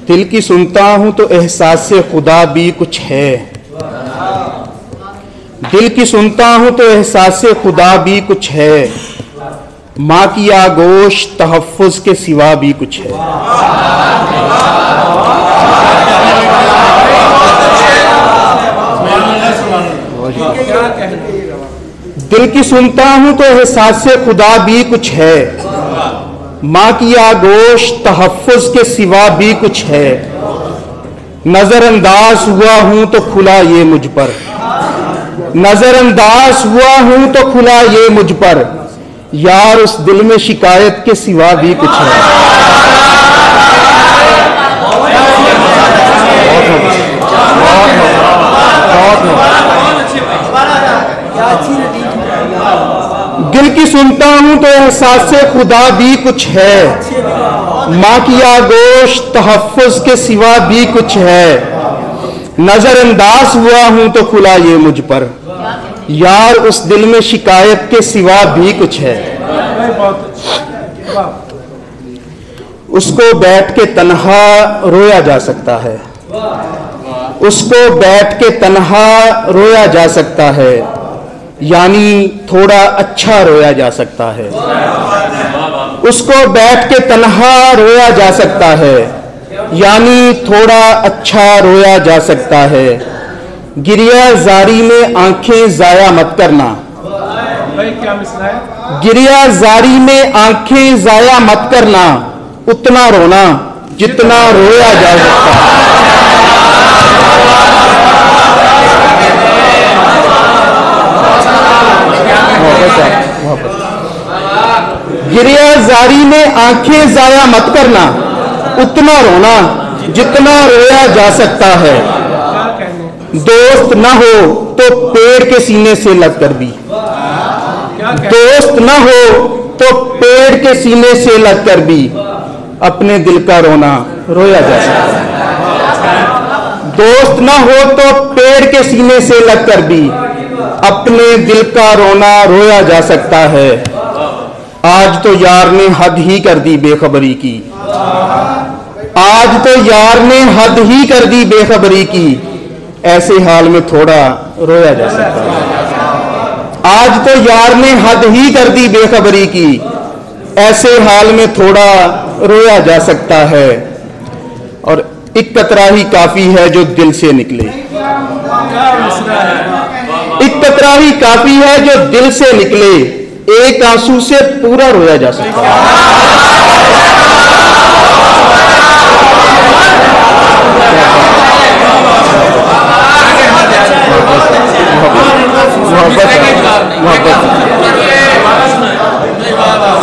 दिल की सुनता हूं तो एहसास से खुदा भी कुछ है। दिल की सुनता हूं तो एहसास से खुदा भी कुछ है। माँ की आगोश तहफ़्फ़ुज़ के सिवा भी कुछ है। दिल की सुनता हूं तो एहसास से खुदा भी कुछ है। माँ की आगोश तहफ़्फ़ुज़ के सिवा भी कुछ है। नजरअंदाज हुआ हूं तो खुला ये मुझ पर। नजरअंदाज हुआ हूं तो खुला ये मुझ पर। यार उस दिल में शिकायत के सिवा भी कुछ है। दिल की सुनता हूं तो एहसास से खुदा भी कुछ है। माँ की आगोश तहफ़्फ़ुज़ के सिवा भी कुछ है। नजरअंदाज हुआ हूं तो खुला ये मुझ पर। यार उस दिल में शिकायत के सिवा भी कुछ है। उसको बैठ के तन्हा रोया जा सकता है। उसको बैठ के तन्हा रोया जा सकता है, यानी थोड़ा अच्छा रोया जा सकता है। उसको बैठ के तन्हा रोया जा सकता है, यानी थोड़ा अच्छा रोया जा सकता है। गिरिया जारी में आंखें जाया मत करना। गिरिया जारी में आंखें जाया मत करना। उतना रोना जितना रोया जा सकता है। गिरिया जारी में आंखें जाया मत करना। उतना रोना जितना रोया जा सकता है। दोस्त ना हो तो पेड़ के सीने से लग कर भी। दोस्त ना हो तो पेड़ के सीने से लग कर भी अपने दिल का रोना रोया जा सकता है। दोस्त ना हो तो पेड़ के सीने से लग कर भी अपने दिल का रोना रोया जा सकता है। आज तो यार ने हद ही कर दी बेखबरी की। आज तो यार ने हद ही कर दी बेखबरी की। ऐसे हाल में थोड़ा रोया जा सकता है। आज तो यार ने हद ही कर दी बेखबरी की। ऐसे हाल में थोड़ा रोया जा सकता है। और एक कतरा ही काफी है जो दिल से निकले। एक कतरा ही काफी है जो दिल से निकले। एक आंसू से पूरा रोया जा सकता है।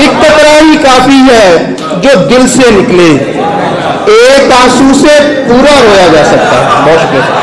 एक कतरा ही काफी है जो दिल से निकले। एक आंसू से पूरा रोया जा सकता है। बहुत शुक्रिया।